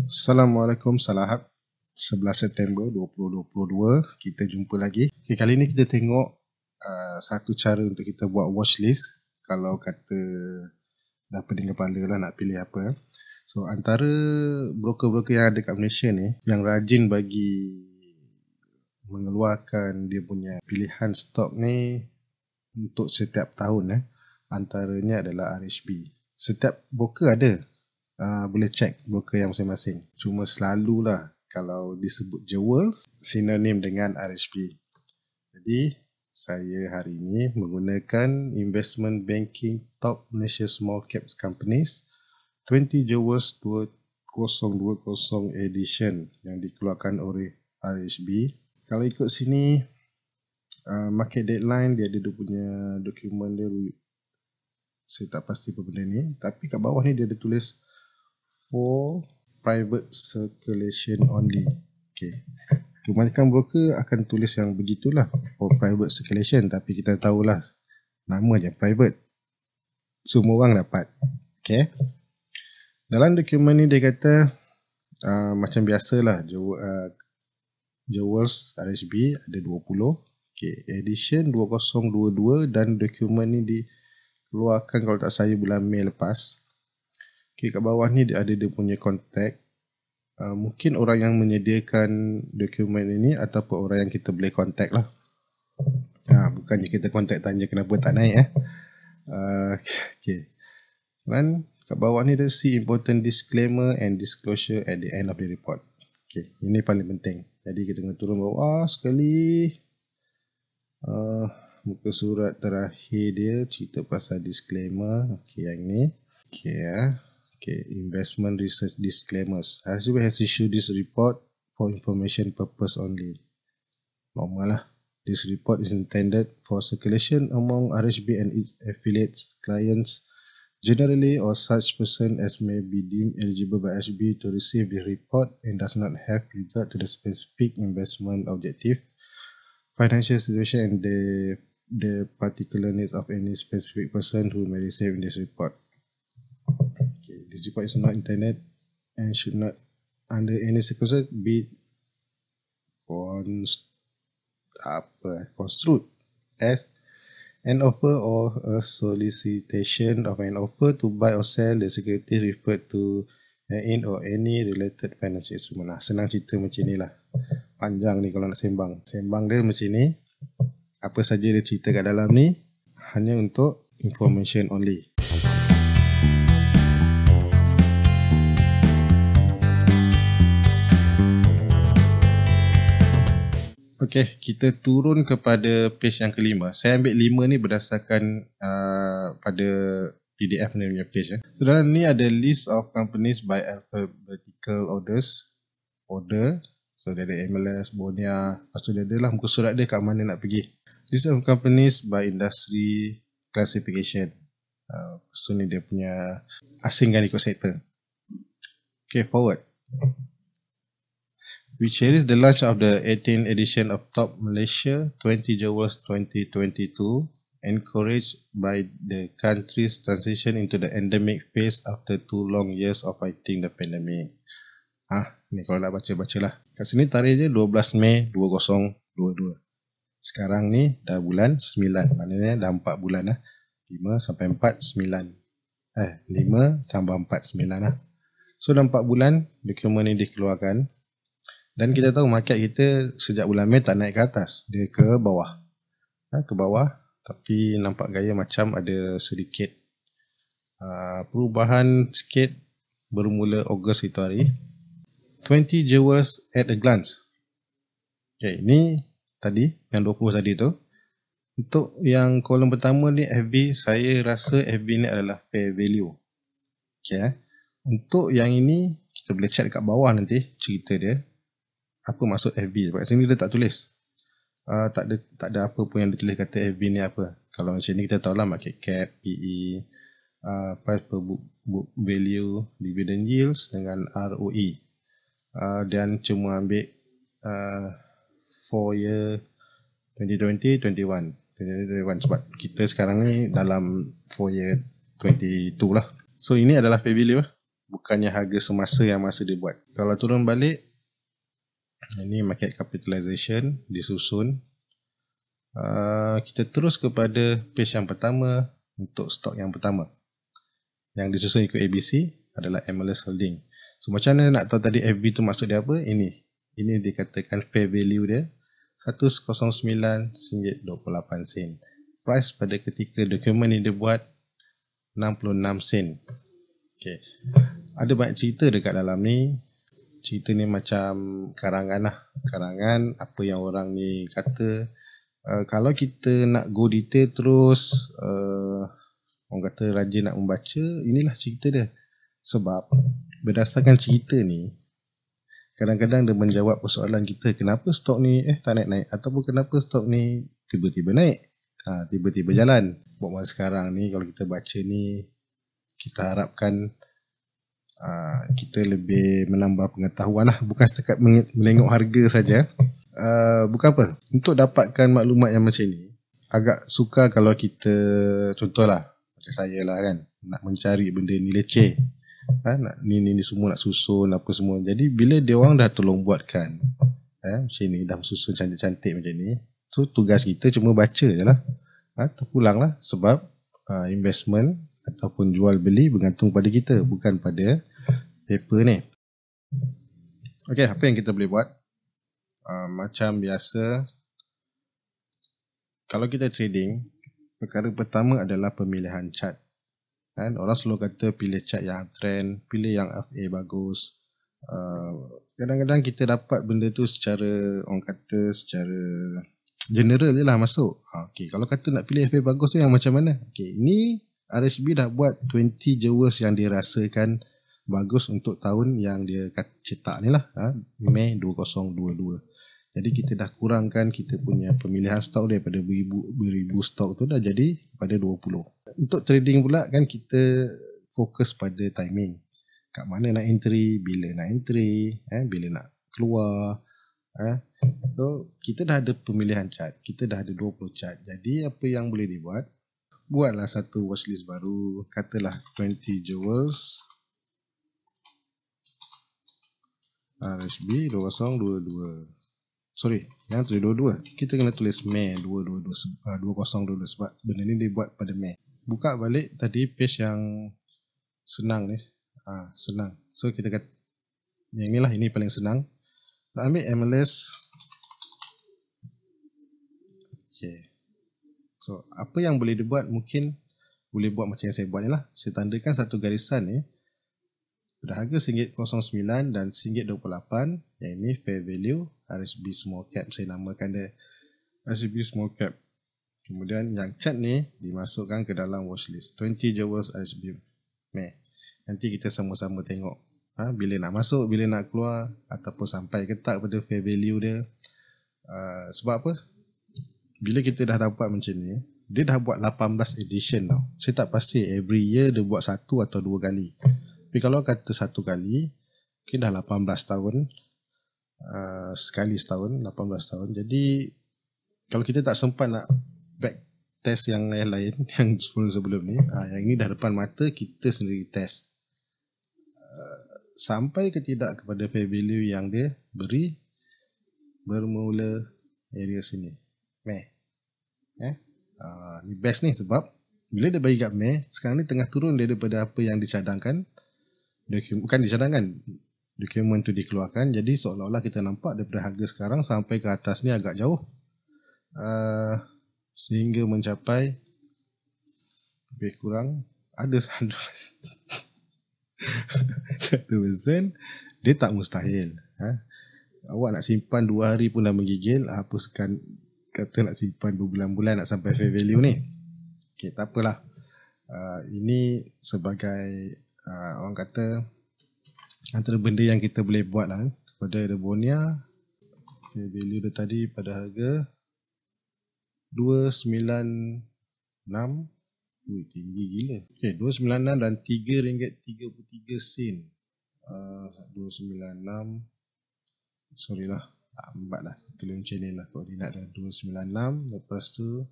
Assalamualaikum, Salahab. 11 September 2022 kita jumpa lagi. Okay, kali ni kita tengok satu cara untuk kita buat watchlist. Kalau kata dah pening kepala lah nak pilih apa. So antara broker-broker yang ada kat Malaysia ni yang rajin bagi mengeluarkan dia punya pilihan stok ni untuk setiap tahun, antaranya adalah RHB. Setiap broker ada, boleh check broker yang masing-masing. Cuma selalulah kalau disebut Jewels, sinonim dengan RHB. Jadi saya hari ini menggunakan Investment Banking Top Malaysia Small Cap Companies 20 Jewels 2020 Edition yang dikeluarkan oleh RHB. Kalau ikut sini, market deadline dia ada dia punya dokumen dia. Saya tak pasti apa benda ni, tapi kat bawah ni dia ada tulis for private circulation only. Okay. Kebanyakan broker akan tulis yang begitulah, for private circulation, tapi kita tahulah nama je private, semua orang dapat. Okay. Dalam dokumen ni dia kata macam biasalah, Jewels RHB ada 20. Okay. Edition 2022 dan dokumen ni dikeluarkan kalau tak saya bulan Mei lepas. Okay, kat bawah ni ada dia punya kontak. Mungkin orang yang menyediakan dokumen ini ataupun orang yang kita boleh kontak lah. Bukannya kita kontak tanya kenapa tak naik. Okay. Dan kat bawah ni ada see important disclaimer and disclosure at the end of the report. Okay, ini paling penting. Jadi kita kena turun bawah sekali. Muka surat terakhir dia cerita pasal disclaimer. Okay, yang ni. Okay, investment research disclaimers. RHB has issued this report for information purpose only. Normal lah. This report is intended for circulation among RHB and its affiliates, clients, generally or such person as may be deemed eligible by RHB to receive the report and does not have regard to the specific investment objective, financial situation and the particular needs of any specific person who may receive this report. This report is not intended and should not under any circumstance be construed as an offer or a solicitation of an offer to buy or sell the security referred to in or any related financial instrument. Senang cerita macam ni lah. Panjang ni kalau nak sembang. Sembang dia macam ni. Apa saja dia cerita kat dalam ni hanya untuk information only. Okay, kita turun kepada page yang kelima. Saya ambil 5 ni berdasarkan pada PDF ni punya page. So dalam ni ada list of companies by alphabetical order. So dia ada MLS, Bonia. Lepas tu dia ada lah muka surat dia kat mana nak pergi. List of companies by industry classification. Lepas tu ni dia punya asingkan ikut sektor. Okay, forward. We cherish the launch of the 18th edition of Top Malaysia 20 Jewels 2022, encouraged by the country's transition into the endemic phase after 2 long years of fighting the pandemic. Ni kalau nak baca-bacalah. Kat sini tarikh dia 12 Mei 2022. Sekarang ni dah bulan 9, maknanya dah 4 bulan 5 sampai 4, 9. 5 tambah 4, 9 lah. So dah 4 bulan dokumen ni dikeluarkan. Dan kita tahu market kita sejak bulan Mei tak naik ke atas. Dia ke bawah. Ke bawah. Tapi nampak gaya macam ada sedikit perubahan sikit bermula Ogos itu hari. 20 Jewels at a glance. Okay, ni tadi, yang 20 tadi tu. Untuk yang kolom pertama ni FB, saya rasa FB ni adalah fair value. Okay, untuk yang ini, kita boleh check kat bawah nanti cerita dia. Apa maksud FB? Sebab sini dia tak tulis. Tak ada apa pun yang dia tulis kata FB ni apa. Kalau macam ni kita tahulah market cap, PE, price per book value, dividend yields dengan ROE. Dan cuma ambil 4 year 2020, 21 sebab kita sekarang ni dalam 4 year 22 lah. So ini adalah fair value. bukannya harga semasa yang masa dia buat. Kalau turun balik, ini market capitalization disusun. Kita terus kepada page yang pertama untuk stok yang pertama. Yang disusun ikut ABC adalah MLS Holding. So macam mana nak tahu tadi FB tu maksud dia apa? Ini dikatakan fair value dia RM109.28. Price pada ketika dokumen ni dia buat 66 sen. Okay. Ada banyak cerita dekat dalam ni. Cerita ni macam karangan lah. Karangan apa yang orang ni kata. Kalau kita nak go detail terus, orang kata rajin nak membaca, inilah cerita dia. Sebab berdasarkan cerita ni, kadang-kadang dia menjawab persoalan kita, kenapa stok ni tak naik-naik, ataupun kenapa stok ni tiba-tiba naik, tiba-tiba jalan. Buat masa sekarang ni, kalau kita baca ni, kita harapkan kita lebih menambah pengetahuan lah, bukan setakat menengok harga saja. Bukan apa, untuk dapatkan maklumat yang macam ni, agak sukar kalau kita, contohlah macam saya lah kan, nak mencari benda ni leceh, nak ni semua nak susun apa semua. Jadi bila dia orang dah tolong buatkan macam ni, dah susun cantik-cantik macam ni, so tugas kita cuma baca je lah, terpulang lah. Sebab investment ataupun jual beli bergantung pada kita, bukan pada paper ni. Okay, apa yang kita boleh buat? Macam biasa, kalau kita trading, perkara pertama adalah pemilihan chart. Orang selalu kata pilih chart yang trend, pilih yang FA bagus. Kadang-kadang kita dapat benda tu secara, orang kata secara general je lah masuk. Okay, kalau kata nak pilih FA bagus tu yang macam mana? Okay, ni RHB dah buat 20 jewels yang dia rasakan bagus untuk tahun yang dia cetak ni lah, Mei 2022. Jadi kita dah kurangkan kita punya pemilihan stok daripada beribu stok tu dah jadi pada 20. Untuk trading pula kan kita fokus pada timing. Kat mana nak entry, bila nak entry, bila nak keluar. So kita dah ada pemilihan chart, kita dah ada 20 chart. Jadi apa yang boleh dibuat? Buatlah satu watchlist baru, katalah 20 jewels RHB 2022. Sorry, yang tulis 22. Kita kena tulis Mei 2022 sebab benda ni dia buat pada Mei. Buka balik tadi page yang senang ni. Senang. So kita kata yang ni lah, ini paling senang. Kita ambil MLS. Okay. So apa yang boleh dibuat, mungkin boleh buat macam yang saya buat ni lah. Saya tandakan satu garisan ni. Berharga RM1.09 dan RM1.28. Yang ini fair value RHB small cap, saya namakan dia RHB small cap. Kemudian yang chart ni dimasukkan ke dalam watchlist 20 jewels RHB Mei. Nanti kita sama-sama tengok bila nak masuk, bila nak keluar, ataupun sampai ke tak pada fair value dia. Sebab apa? Bila kita dah dapat macam ni, dia dah buat 18 edition tau. Saya tak pasti every year dia buat 1 atau 2 kali. Tapi kalau kata 1 kali, mungkin dah 18 tahun. Sekali setahun, 18 tahun. Jadi kalau kita tak sempat nak back test yang lain yang sebelum ni, yang ini dah depan mata, kita sendiri test sampai ke tidak kepada fair value yang dia beri bermula area sini Mei. Ni best ni, sebab bila dia bagi kat Mei, sekarang ni tengah turun daripada apa yang dicadangkan. Bukan dicadangkan, dokumen tu dikeluarkan. Jadi seolah-olah kita nampak daripada harga sekarang sampai ke atas ni agak jauh, sehingga mencapai lebih kurang ada 1%. Dia tak mustahil. Awak nak simpan 2 hari pun dah menggigil, apa sekan kata nak simpan berbulan-bulan nak sampai fair value ni. Okay, tak apalah. Ini sebagai orang kata antara benda yang kita boleh buat lah. Pada Rebonia, fair value dia tadi pada harga 296. Tinggi gila. Okay, 296 dan RM3.33. 296. Sorry lah, lambat lah. Tulis macam ni lah koordinat dah. 296, lepas tu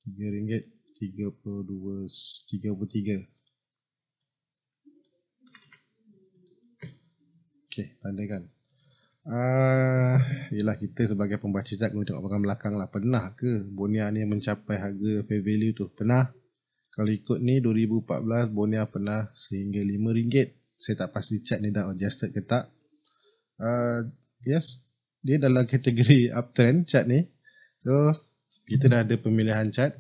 RM3.33. Okay, tandakan. Yelah, kita sebagai pembaca chart kena tengok belakang lah. Pernah ke Bonia ni mencapai harga fair value tu? Pernah. Kalau ikut ni 2014 Bonia pernah sehingga RM5. Saya tak pasti chart ni dah adjusted ke tak. Yes, dia dalam kategori uptrend chart ni. So kita dah ada pemilihan chart.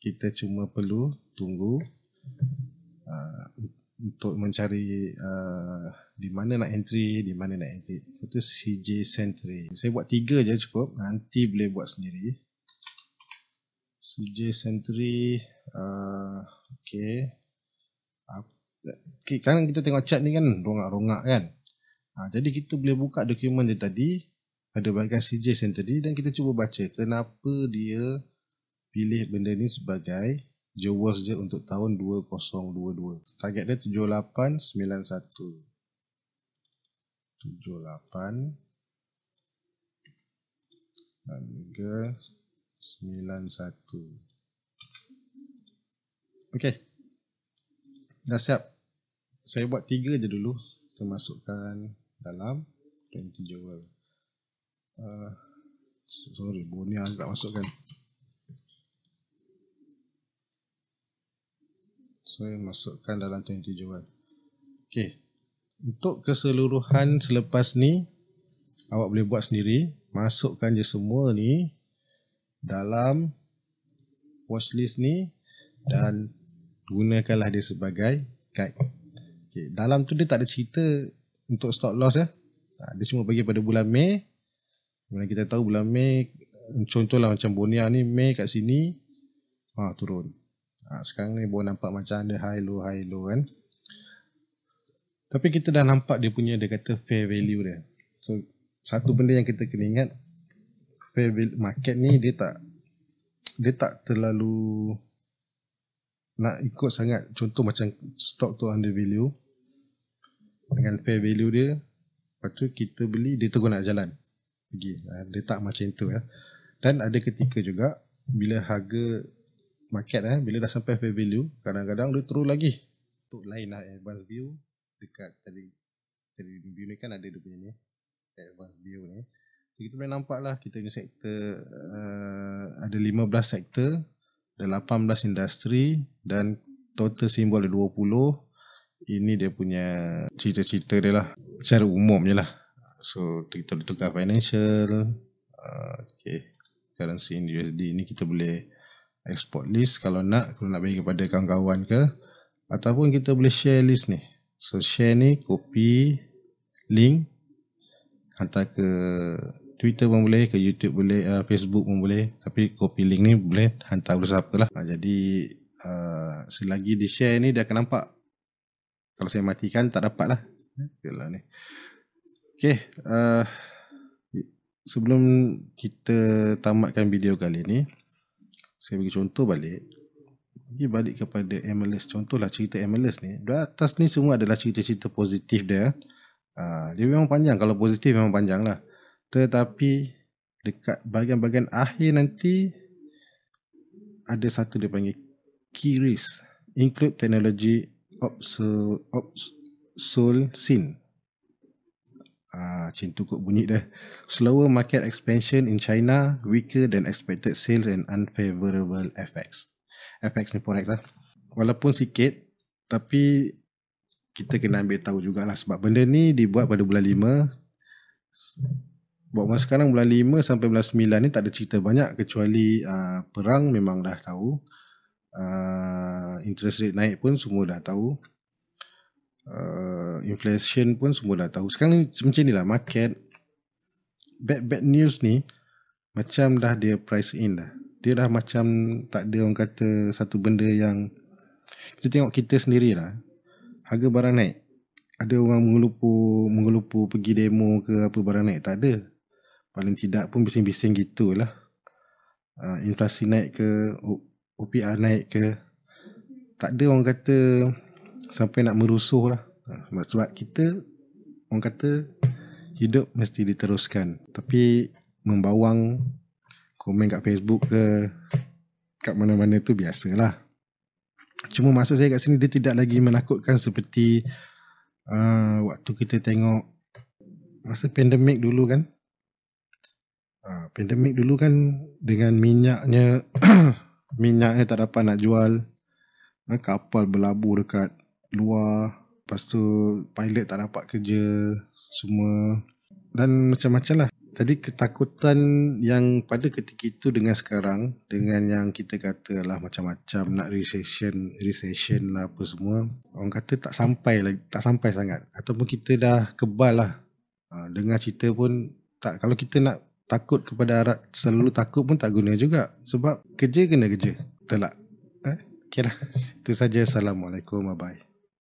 Kita cuma perlu tunggu untuk mencari di mana nak entry, di mana nak exit. Itu CJ Sentry. Saya buat 3 je cukup. Nanti boleh buat sendiri. CJ Sentry. Okay. Kan kita tengok chart ni kan rongak-rongak kan. Jadi kita boleh buka dokumen dia tadi. Ada bahagian CJ Sentry dan kita cuba baca kenapa dia pilih benda ni sebagai Jawas je untuk tahun 2022. Target dia 7891. 7891. Okey. Dah siap. Saya buat 3 je dulu. Kita masukkan dalam 20 Jawas. Sorry, Bonia tak masukkan. Saya masukkan dalam 20 Jawas. Okey. Untuk keseluruhan selepas ni, awak boleh buat sendiri. Masukkan je semua ni dalam watchlist ni dan gunakanlah dia sebagai guide. Okay. Dalam tu dia tak ada cerita untuk stop loss ya. Dia cuma bagi pada bulan Mei. Mana kita tahu bulan Mei, contohlah macam Bonia ni, Mei kat sini turun. Sekarang ni boleh nampak macam ada high low kan. Tapi kita dah nampak dia punya, dia kata fair value dia. So satu benda yang kita kena ingat, fair value market ni dia tak terlalu nak ikut sangat. Contoh macam stock tu under value dengan fair value dia, lepas tu kita beli, dia terus nak jalan pergi. Dia tak macam tu ya. Dan ada ketika juga bila harga market bila dah sampai fair value, kadang-kadang dia terus lagi. Untuk lain lah advance view dekat tadi view ni kan ada dia punya ni advance view ni. So kita boleh nampak lah kita punya sektor ada 15 sektor, ada 18 industri dan total simbol ada 20. Ini dia punya cerita-cerita dia lah secara umum je lah. So kita tukar financial, currency in USD ni kita boleh export list kalau nak bagi kepada kawan-kawan ke, ataupun kita boleh share list ni. So share ni copy link hantar ke Twitter pun boleh, ke YouTube boleh, Facebook pun boleh, tapi copy link ni boleh hantar kepada siapa lah. Jadi selagi di share ni dia akan nampak. Kalau saya matikan tak dapat lah. Ni. Okay, sebelum kita tamatkan video kali ni, saya bagi contoh balik. Pergi balik kepada MLS. Contohlah cerita MLS ni. Di atas ni semua adalah cerita-cerita positif dia. Dia memang panjang. Kalau positif memang panjang lah. Tetapi dekat bahagian-bahagian akhir nanti ada satu dia panggil key risk. Include technology obsolescence. Macam tu kot bunyi dah. Slower market expansion in China, weaker than expected sales and unfavorable FX. FX ni forex lah. Walaupun sikit, tapi kita kena ambil tahu jugalah sebab benda ni dibuat pada bulan 5. Buat masa sekarang bulan 5 sampai bulan 9 ni tak ada cerita banyak kecuali perang memang dah tahu. Interest rate naik pun semua dah tahu. Inflation pun semua dah tahu. Sekarang ni macam ni lah market. Bad news ni macam dah dia price in dah. Dia dah macam tak ada orang kata satu benda yang kita tengok kita sendirilah. Harga barang naik. Ada orang mengelupu pergi demo ke apa barang naik. Tak ada. Paling tidak pun bising-bising gitulah. Inflasi naik ke, OPR naik ke. Tak ada orang kata sampai nak merusuh lah. Sebab kita orang kata hidup mesti diteruskan. Tapi membawang komen kat Facebook ke kat mana-mana tu biasalah. Cuma maksud saya kat sini dia tidak lagi menakutkan seperti Waktu kita tengok masa pandemik dulu kan, dengan minyaknya minyaknya tak dapat nak jual, kapal berlabuh dekat luar, lepas tu pilot tak dapat kerja semua, dan macam-macam lah. Jadi ketakutan yang pada ketika itu dengan sekarang, dengan yang kita kata lah macam-macam, nak recession lah apa semua, orang kata tak sampai sangat, ataupun kita dah kebal lah. Dengar cerita pun tak, kalau kita nak takut kepada selalu takut pun tak guna juga, sebab kerja kena kerja. Betul tak? Okay lah. Itu saja. Assalamualaikum. Bye-bye.